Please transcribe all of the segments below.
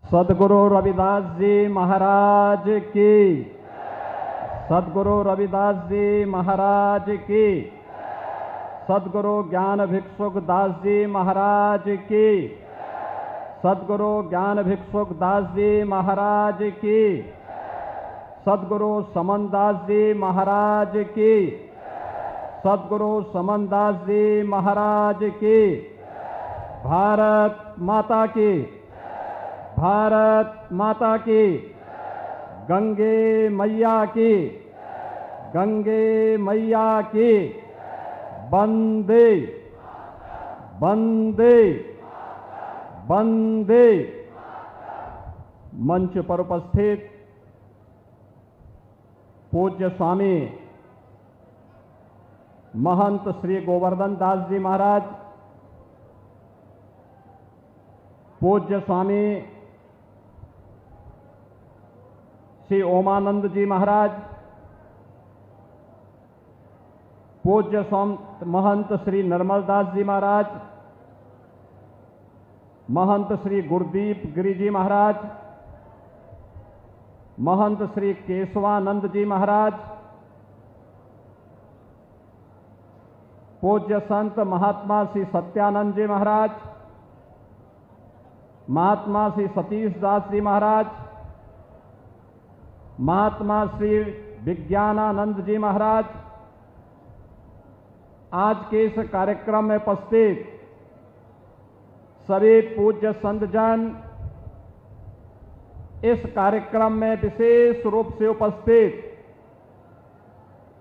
सद्गुरु रविदास जी महाराज की, सद्गुरु रविदास जी महाराज की, सद्गुरु ज्ञान भिक्षुक दास जी महाराज की, सद्गुरु ज्ञान भिक्षुक दास जी महाराज की, सद्गुरु समन दास जी महाराज की, सद्गुरु समन दास जी महाराज की। भारत माता की, भारत माता की, गंगे मैया की, गंगे मैया की। वंदे वंदे वंदे। मंच पर उपस्थित पूज्य स्वामी महंत श्री गोवर्धन दास जी महाराज, पूज्य स्वामी श्री ओमानंद जी महाराज, पूज्य महंत श्री निर्मल दास जी महाराज, महंत श्री गुरदीप गिरी जी महाराज, महंत श्री केशवानंद जी महाराज, पूज्य संत महात्मा श्री सत्यानंद जी महाराज, महात्मा श्री सतीश दास जी महाराज, महात्मा श्री विज्ञानानंद जी महाराज, आज के इस कार्यक्रम में उपस्थित सभी पूज्य संतजन, इस कार्यक्रम में विशेष रूप से उपस्थित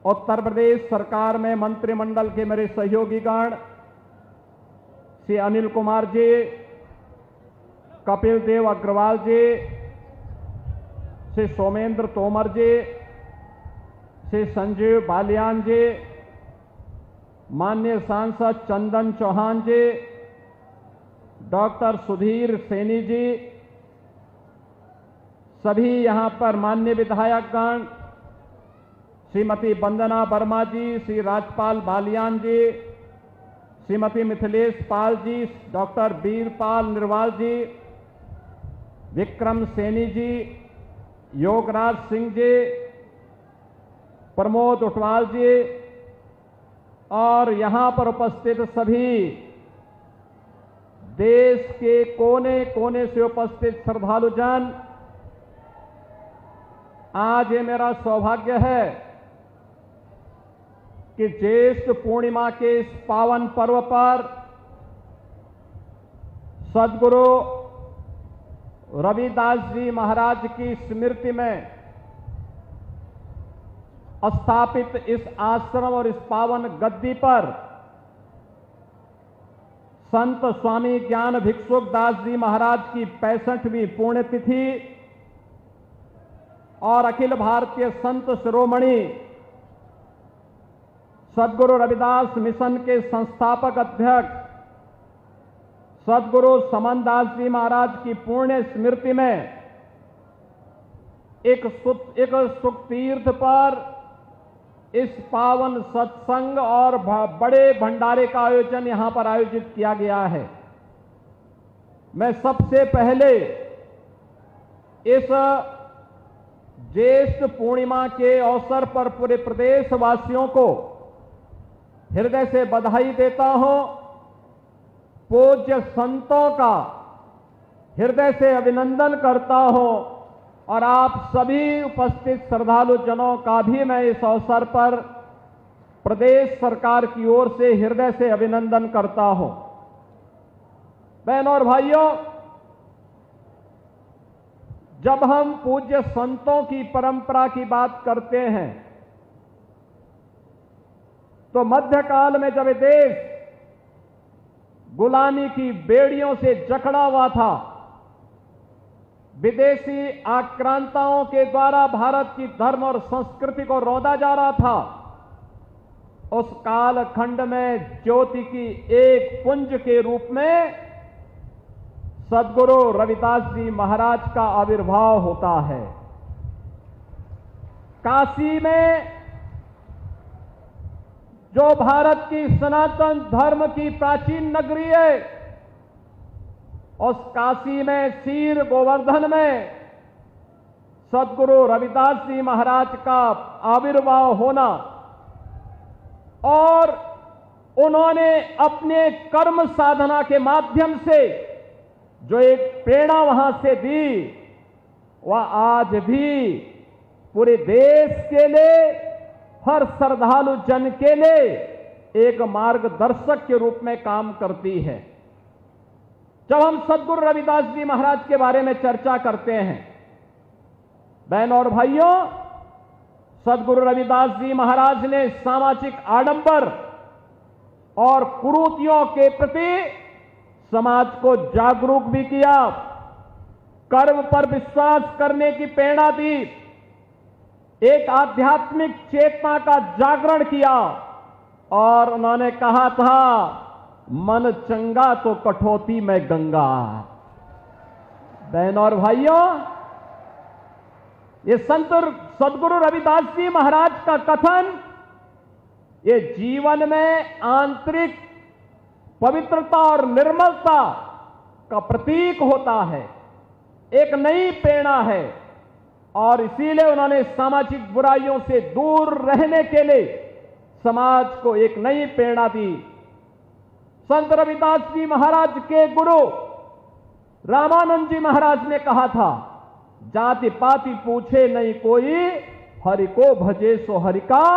उत्तर प्रदेश सरकार में मंत्रिमंडल के मेरे सहयोगीगण श्री अनिल कुमार जी, कपिल देव अग्रवाल जी, श्री सोमेंद्र तोमर जी, श्री संजीव बालियान जी, माननीय सांसद चंदन चौहान जी, डॉक्टर सुधीर सैनी जी, सभी यहां पर माननीय विधायकगण, श्रीमती वंदना वर्मा जी, श्री राजपाल बालियान जी, श्रीमती मिथिलेश पाल जी, डॉक्टर वीरपाल निर्वाल जी, विक्रम सैनी जी, योगराज सिंह जी, प्रमोद उटवाल जी और यहां पर उपस्थित सभी देश के कोने कोने से उपस्थित श्रद्धालुजन, आज ये मेरा सौभाग्य है कि ज्येष्ठ पूर्णिमा के इस पावन पर्व पर सद्गुरु रविदास जी महाराज की स्मृति में स्थापित इस आश्रम और इस पावन गद्दी पर संत स्वामी ज्ञान भिक्षुक दास जी महाराज की 65वीं पुण्यतिथि और अखिल भारतीय संत शिरोमणि सद्गुरु रविदास मिशन के संस्थापक अध्यक्ष सद्गुरु समन दास जी महाराज की पुण्य स्मृति में एक सुख तीर्थ पर इस पावन सत्संग और बड़े भंडारे का आयोजन यहां पर आयोजित किया गया है। मैं सबसे पहले इस ज्येष्ठ पूर्णिमा के अवसर पर पूरे प्रदेशवासियों को हृदय से बधाई देता हूं। पूज्य संतों का हृदय से अभिनंदन करता हूं और आप सभी उपस्थित श्रद्धालु जनों का भी मैं इस अवसर पर प्रदेश सरकार की ओर से हृदय से अभिनंदन करता हूं। बहनों और भाइयों, जब हम पूज्य संतों की परंपरा की बात करते हैं तो मध्यकाल में जब देश गुलामी की बेड़ियों से जकड़ा हुआ था, विदेशी आक्रांताओं के द्वारा भारत की धर्म और संस्कृति को रौंदा जा रहा था, उस कालखंड में ज्योति की एक पुंज के रूप में सद्गुरु रविदास जी महाराज का आविर्भाव होता है। काशी में जो भारत की सनातन धर्म की प्राचीन नगरी है, उस काशी में सीर गोवर्धन में सद्गुरु रविदास जी महाराज का आविर्भाव होना और उन्होंने अपने कर्म साधना के माध्यम से जो एक प्रेरणा वहां से दी, वह आज भी पूरे देश के लिए, हर श्रद्धालु जन के लिए एक मार्गदर्शक के रूप में काम करती है। जब हम सद्गुरु रविदास जी महाराज के बारे में चर्चा करते हैं, बहनों और भाइयों, सद्गुरु रविदास जी महाराज ने सामाजिक आडंबर और कुरीतियों के प्रति समाज को जागरूक भी किया, कर्म पर विश्वास करने की प्रेरणा दी, एक आध्यात्मिक चेतना का जागरण किया और उन्होंने कहा था, मन चंगा तो कठौती में गंगा। बहनों और भाइयों, ये संत सद्गुरु रविदास जी महाराज का कथन ये जीवन में आंतरिक पवित्रता और निर्मलता का प्रतीक होता है, एक नई प्रेरणा है और इसीलिए उन्होंने सामाजिक बुराइयों से दूर रहने के लिए समाज को एक नई प्रेरणा दी। संत रविदास जी महाराज के गुरु रामानंद जी महाराज ने कहा था, जाति पाति पूछे नहीं कोई, हरि को भजे सो हरि का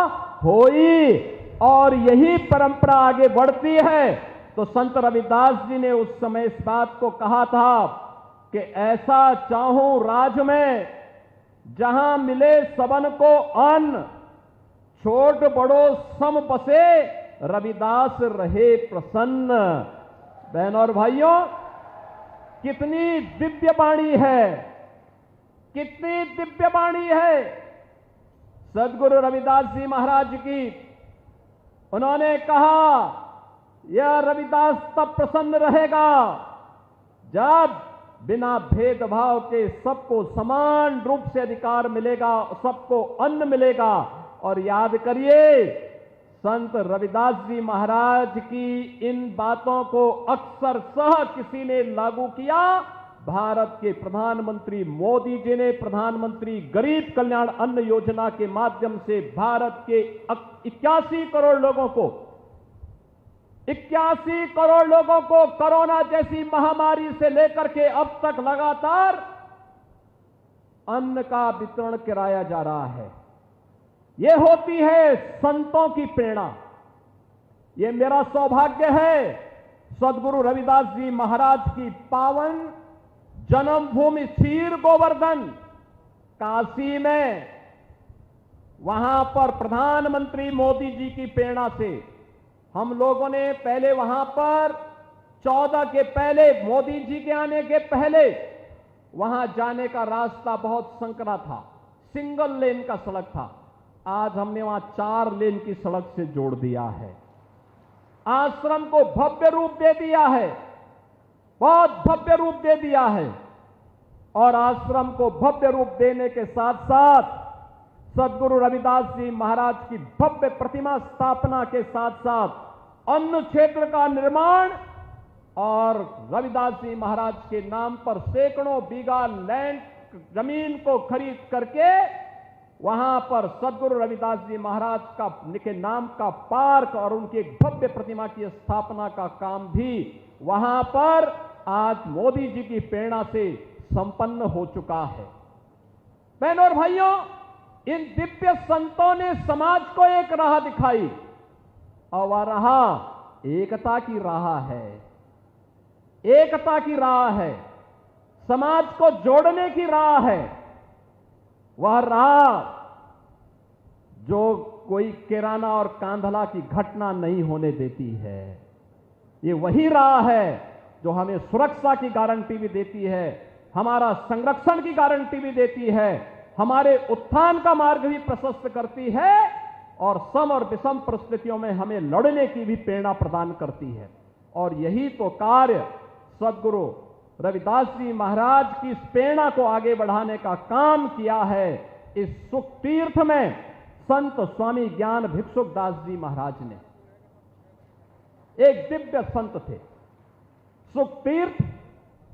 होई। और यही परंपरा आगे बढ़ती है। तो संत रविदास जी ने उस समय इस बात को कहा था कि ऐसा चाहूं राज में जहां मिले सबन को अन्न, छोट बड़ो सम बसे रविदास रहे प्रसन्न। बहनों और भाइयों, कितनी दिव्य वाणी है, कितनी दिव्य वाणी है सद्गुरु रविदास जी महाराज की। उन्होंने कहा, यह रविदास तब प्रसन्न रहेगा जब बिना भेदभाव के सबको समान रूप से अधिकार मिलेगा, सबको अन्न मिलेगा। और याद करिए, संत रविदास जी महाराज की इन बातों को अक्सर सह किसी ने लागू किया। भारत के प्रधानमंत्री मोदी जी ने प्रधानमंत्री गरीब कल्याण अन्न योजना के माध्यम से भारत के 81 करोड़ लोगों को 81 करोड़ लोगों को कोरोना जैसी महामारी से लेकर के अब तक लगातार अन्न का वितरण कराया जा रहा है। यह होती है संतों की प्रेरणा। यह मेरा सौभाग्य है, सद्गुरु रविदास जी महाराज की पावन जन्मभूमि सीर गोवर्धन काशी में, वहां पर प्रधानमंत्री मोदी जी की प्रेरणा से हम लोगों ने पहले वहां पर 14 के पहले, मोदी जी के आने के पहले वहां जाने का रास्ता बहुत संकरा था, सिंगल लेन का सड़क था। आज हमने वहां 4 लेन की सड़क से जोड़ दिया है। आश्रम को भव्य रूप दे दिया है, बहुत भव्य रूप दे दिया है। और आश्रम को भव्य रूप देने के साथ साथ सद्गुरु रविदास जी महाराज की भव्य प्रतिमा स्थापना के साथ साथ अन्न क्षेत्र का निर्माण और रविदास जी महाराज के नाम पर सैकड़ों बीघा लैंड जमीन को खरीद करके वहां पर सद्गुरु रविदास जी महाराज का के नाम का पार्क और उनकी एक भव्य प्रतिमा की स्थापना का काम भी वहां पर आज मोदी जी की प्रेरणा से संपन्न हो चुका है। बहनों और भाइयों, इन दिव्य संतों ने समाज को एक राह दिखाई और वह राह एकता की राह है। एकता की राह है, समाज को जोड़ने की राह है। वह राह जो कोई किराना और कांधला की घटना नहीं होने देती है। ये वही राह है जो हमें सुरक्षा की गारंटी भी देती है, हमारा संरक्षण की गारंटी भी देती है, हमारे उत्थान का मार्ग भी प्रशस्त करती है और सम और विषम परिस्थितियों में हमें लड़ने की भी प्रेरणा प्रदान करती है। और यही तो कार्य सद्गुरु रविदास जी महाराज की इस प्रेरणा को आगे बढ़ाने का काम किया है। इस सुख तीर्थ में संत स्वामी ज्ञान भिक्षुक दास जी महाराज ने, एक दिव्य संत थे। सुख तीर्थ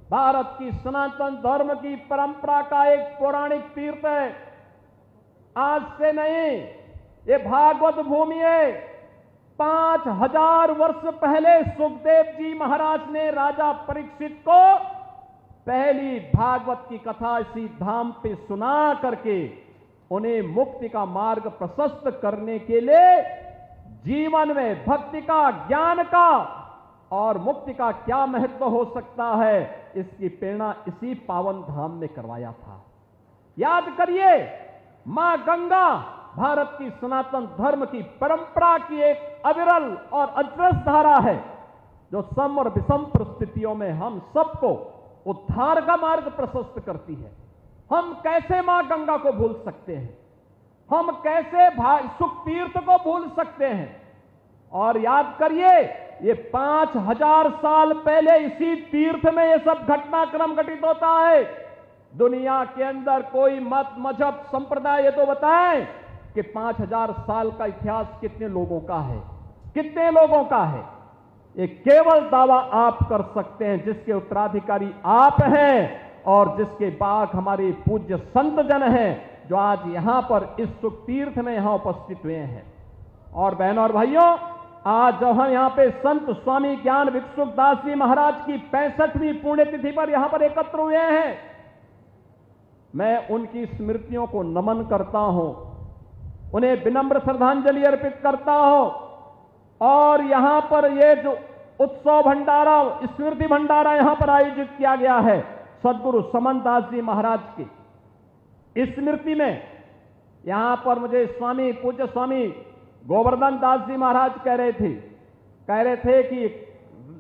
भारत की सनातन धर्म की परंपरा का एक पौराणिक तीर्थ है। आज से नहीं, ये भागवत भूमि है। 5000 वर्ष पहले सुखदेव जी महाराज ने राजा परीक्षित को पहली भागवत की कथा इसी धाम पे सुना करके उन्हें मुक्ति का मार्ग प्रशस्त करने के लिए जीवन में भक्ति का, ज्ञान का और मुक्ति का क्या महत्व हो सकता है, इसकी प्रेरणा इसी पावन धाम में करवाया था। याद करिए, मां गंगा भारत की सनातन धर्म की परंपरा की एक अविरल और अजरस धारा है, जो सम और विषम परिस्थितियों में हम सबको उद्धार का मार्ग प्रशस्त करती है। हम कैसे मां गंगा को भूल सकते हैं? हम कैसे सुख तीर्थ को भूल सकते हैं? और याद करिए, ये 5000 साल पहले इसी तीर्थ में ये सब घटनाक्रम घटित होता है। दुनिया के अंदर कोई मत, मजहब, संप्रदाय ये तो बताएं कि 5000 साल का इतिहास कितने लोगों का है, कितने लोगों का है। ये केवल दावा आप कर सकते हैं जिसके उत्तराधिकारी आप हैं और जिसके बाग हमारे पूज्य संत जन हैं, जो आज यहां पर इस सुख तीर्थ में यहां उपस्थित हुए हैं। और बहनों और भाइयों, आज जब हम यहां पे संत स्वामी ज्ञान भिक्षुक दास जी महाराज की 65वीं पुण्यतिथि पर यहां पर एकत्र हुए हैं, मैं उनकी स्मृतियों को नमन करता हूं, उन्हें विनम्र श्रद्धांजलि अर्पित करता हूं। और यहां पर ये जो उत्सव भंडारा, स्मृति भंडारा यहां पर आयोजित किया गया है सदगुरु समन दास जी महाराज की स्मृति में, यहां पर मुझे स्वामी, पूज्य स्वामी गोवर्धन दास जी महाराज कह रहे थे कि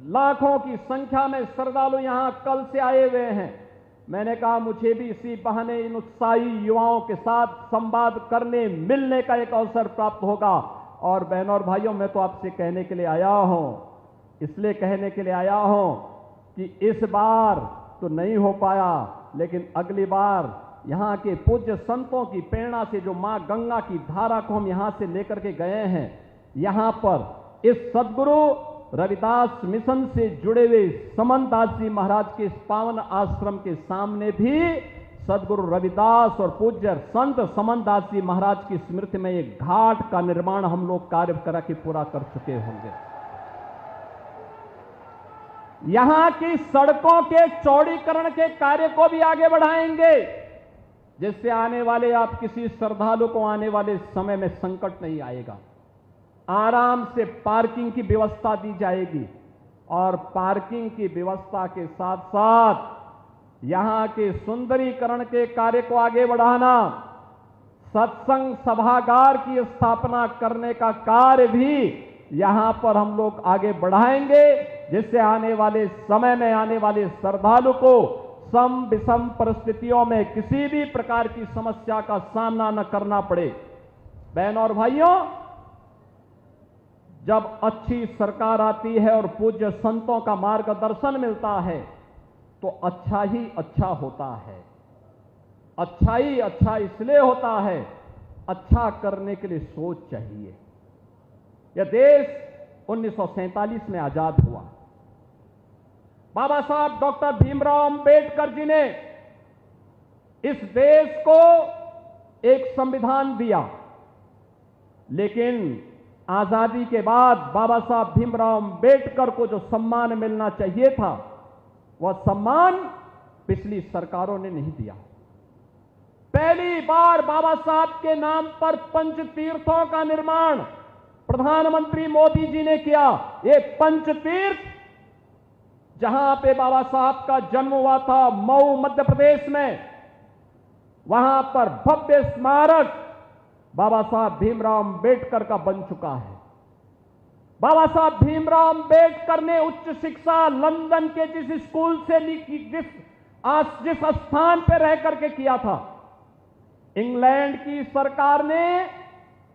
लाखों की संख्या में श्रद्धालु यहां कल से आए हुए हैं। मैंने कहा मुझे भी इसी बहाने इन उत्साही युवाओं के साथ संवाद करने, मिलने का एक अवसर प्राप्त होगा। और बहनों और भाइयों, मैं तो आपसे कहने के लिए आया हूं, इसलिए कहने के लिए आया हूं कि इस बार तो नहीं हो पाया, लेकिन अगली बार यहां के पूज्य संतों की प्रेरणा से जो मां गंगा की धारा को हम यहां से लेकर के गए हैं, यहां पर इस सदगुरु रविदास मिशन से जुड़े हुए समन दास जी महाराज के इस पावन आश्रम के सामने भी सदगुरु रविदास और पूज्य संत समन दास जी महाराज की स्मृति में एक घाट का निर्माण हम लोग कार्य करा के पूरा कर चुके होंगे। यहां की सड़कों के चौड़ीकरण के कार्य को भी आगे बढ़ाएंगे, जिससे आने वाले आप किसी श्रद्धालु को आने वाले समय में संकट नहीं आएगा। आराम से पार्किंग की व्यवस्था दी जाएगी और पार्किंग की व्यवस्था के साथ साथ यहां के सुंदरीकरण के कार्य को आगे बढ़ाना, सत्संग सभागार की स्थापना करने का कार्य भी यहां पर हम लोग आगे बढ़ाएंगे, जिससे आने वाले समय में आने वाले श्रद्धालु को सम विषम परिस्थितियों में किसी भी प्रकार की समस्या का सामना न करना पड़े। बहनों और भाइयों, जब अच्छी सरकार आती है और पूज्य संतों का मार्गदर्शन मिलता है तो अच्छा ही अच्छा होता है। अच्छा ही अच्छा इसलिए होता है, अच्छा करने के लिए सोच चाहिए। यह देश 1947 में आजाद हुआ। बाबा साहब डॉक्टर भीमराव अंबेडकर जी ने इस देश को एक संविधान दिया, लेकिन आजादी के बाद बाबा साहब भीमराव अंबेडकर को जो सम्मान मिलना चाहिए था, वह सम्मान पिछली सरकारों ने नहीं दिया। पहली बार बाबा साहब के नाम पर पंच तीर्थों का निर्माण प्रधानमंत्री मोदी जी ने किया। ये पंच तीर्थ, जहां पे बाबा साहब का जन्म हुआ था मऊ मध्य प्रदेश में, वहां पर भव्य स्मारक बाबा साहब भीमराव अंबेडकर का बन चुका है। बाबा साहब भीमराव अंबेडकर ने उच्च शिक्षा लंदन के जिस स्कूल से जिस स्थान पर रह करके किया था, इंग्लैंड की सरकार ने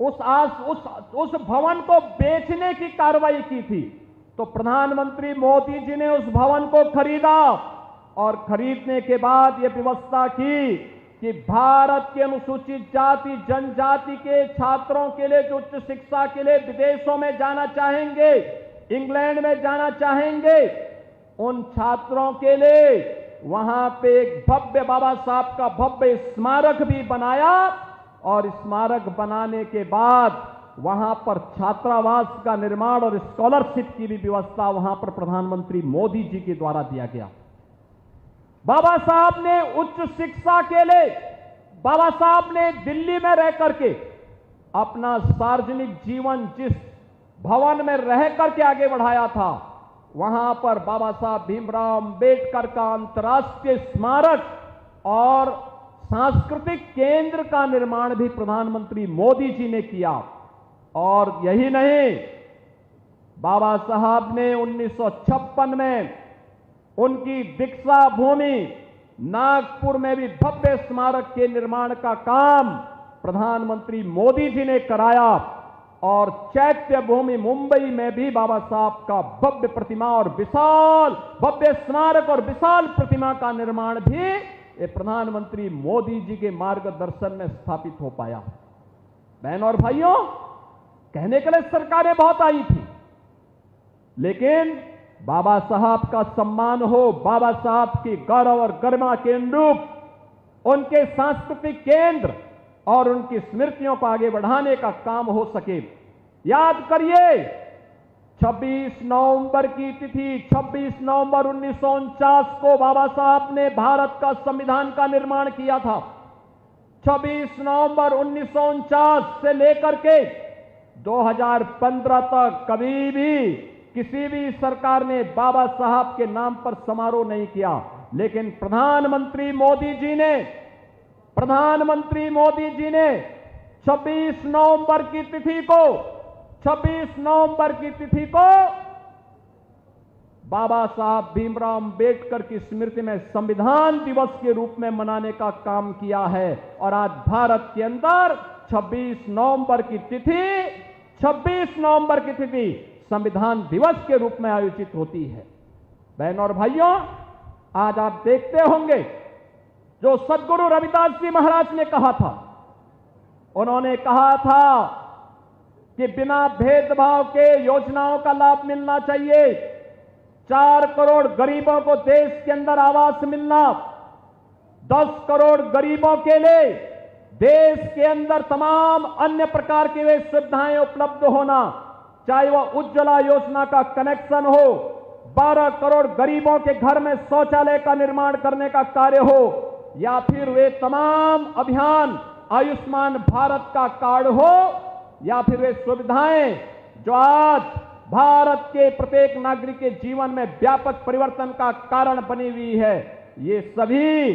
उस भवन को बेचने की कार्रवाई की थी, तो प्रधानमंत्री मोदी जी ने उस भवन को खरीदा और खरीदने के बाद यह व्यवस्था की कि भारत के अनुसूचित जाति जनजाति के छात्रों के लिए जो उच्च शिक्षा के लिए विदेशों में जाना चाहेंगे, इंग्लैंड में जाना चाहेंगे, उन छात्रों के लिए वहां पे एक भव्य बाबा साहब का भव्य स्मारक भी बनाया और स्मारक बनाने के बाद वहां पर छात्रावास का निर्माण और स्कॉलरशिप की भी व्यवस्था वहां पर प्रधानमंत्री मोदी जी के द्वारा दिया गया। बाबा साहब ने उच्च शिक्षा के लिए बाबा साहब ने दिल्ली में रह करके अपना सार्वजनिक जीवन जिस भवन में रह करके आगे बढ़ाया था, वहां पर बाबा साहब भीमराव अंबेडकर का अंतर्राष्ट्रीय स्मारक और सांस्कृतिक केंद्र का निर्माण भी प्रधानमंत्री मोदी जी ने किया। और यही नहीं, बाबा साहब ने 1956 में उनकी दीक्षा भूमि नागपुर में भी भव्य स्मारक के निर्माण का काम प्रधानमंत्री मोदी जी ने कराया और चैत्य भूमि मुंबई में भी बाबा साहब का भव्य प्रतिमा और विशाल भव्य स्मारक और विशाल प्रतिमा का निर्माण भी ये प्रधानमंत्री मोदी जी के मार्गदर्शन में स्थापित हो पाया। बहनों और भाइयों, कहने के लिए सरकारें बहुत आई थी, लेकिन बाबा साहब का सम्मान हो, बाबा साहब की गौरव और गरिमा के अनुरूप उनके सांस्कृतिक केंद्र और उनकी स्मृतियों को आगे बढ़ाने का काम हो सके। याद करिए, 26 नवंबर की तिथि 26 नवंबर 1949 को बाबा साहब ने भारत का संविधान का निर्माण किया था। 26 नवंबर 1949 से लेकर के 2015 तक कभी भी किसी भी सरकार ने बाबा साहब के नाम पर समारोह नहीं किया, लेकिन प्रधानमंत्री मोदी जी ने 26 नवंबर की तिथि को बाबा साहब भीमराव अंबेडकर की स्मृति में संविधान दिवस के रूप में मनाने का काम किया है। और आज भारत के अंदर 26 नवंबर की तिथि संविधान दिवस के रूप में आयोजित होती है। बहनों और भाइयों, आज आप देखते होंगे जो सद्गुरु रविदास जी महाराज ने कहा था, उन्होंने कहा था कि बिना भेदभाव के योजनाओं का लाभ मिलना चाहिए। 4 करोड़ गरीबों को देश के अंदर आवास मिलना, 10 करोड़ गरीबों के लिए देश के अंदर तमाम अन्य प्रकार की वे सुविधाएं उपलब्ध होना, चाहे वह उज्ज्वला योजना का कनेक्शन हो, 12 करोड़ गरीबों के घर में शौचालय का निर्माण करने का कार्य हो, या फिर वे तमाम अभियान आयुष्मान भारत का कार्ड हो, या फिर वे सुविधाएं जो आज भारत के प्रत्येक नागरिक के जीवन में व्यापक परिवर्तन का कारण बनी हुई है, ये सभी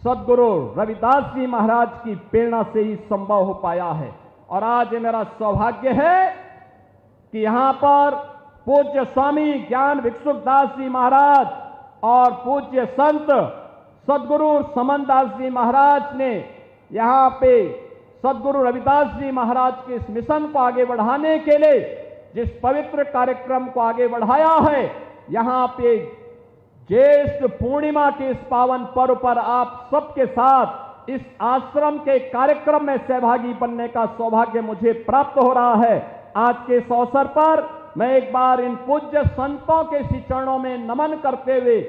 सद्गुरु रविदास जी महाराज की प्रेरणा से ही संभव हो पाया है। और आज ये मेरा सौभाग्य है कि यहां पर पूज्य स्वामी ज्ञान भिक्षुकदास जी महाराज और पूज्य संत सद्गुरु समनदास जी महाराज ने यहां पे सद्गुरु रविदास जी महाराज के इस मिशन को आगे बढ़ाने के लिए जिस पवित्र कार्यक्रम को आगे बढ़ाया है, यहां पे ज्येष्ठ पूर्णिमा के इस पावन पर्व पर आप सबके साथ इस आश्रम के कार्यक्रम में सहभागी बनने का सौभाग्य मुझे प्राप्त हो रहा है। आज के इस अवसर पर मैं एक बार इन पूज्य संतों के श्री चरणों में नमन करते हुए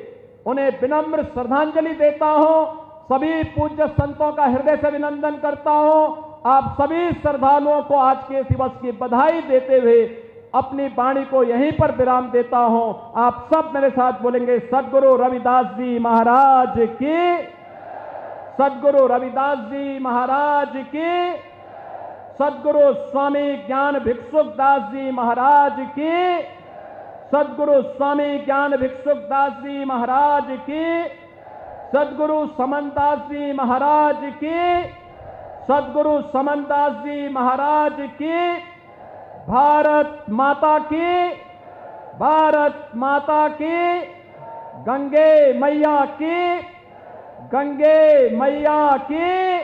उन्हें विनम्र श्रद्धांजलि देता हूं। सभी पूज्य संतों का हृदय से अभिनंदन करता हूं। आप सभी श्रद्धालुओं को आज के दिवस की बधाई देते हुए अपनी वाणी को यहीं पर विराम देता हूं। आप सब मेरे साथ बोलेंगे, सद्गुरु रविदास जी महाराज की, सद्गुरु रविदास जी महाराज की, सद्गुरु स्वामी ज्ञान भिक्षुकदास जी महाराज की, सद्गुरु स्वामी ज्ञान भिक्षुकदास जी महाराज की, सद्गुरु समनदास जी महाराज की, सद्गुरु समनदास जी महाराज की। भारत माता की, भारत माता की, गंगे मैया की, गंगे मैया की।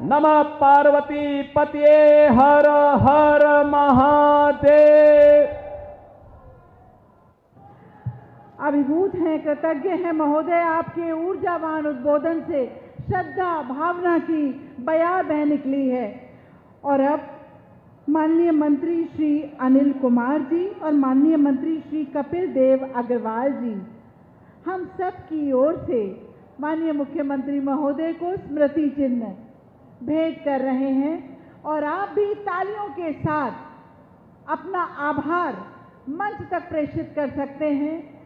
नमः पार्वती पतिये हर हर महादेव। अभिभूत हैं, कृतज्ञ हैं महोदय, आपके ऊर्जावान उद्बोधन से श्रद्धा भावना की बयार बह निकली है। और अब माननीय मंत्री श्री अनिल कुमार जी और माननीय मंत्री श्री कपिल देव अग्रवाल जी हम सब की ओर से माननीय मुख्यमंत्री महोदय को स्मृति चिन्ह भेंट कर रहे हैं और आप भी तालियों के साथ अपना आभार मंच तक प्रेषित कर सकते हैं।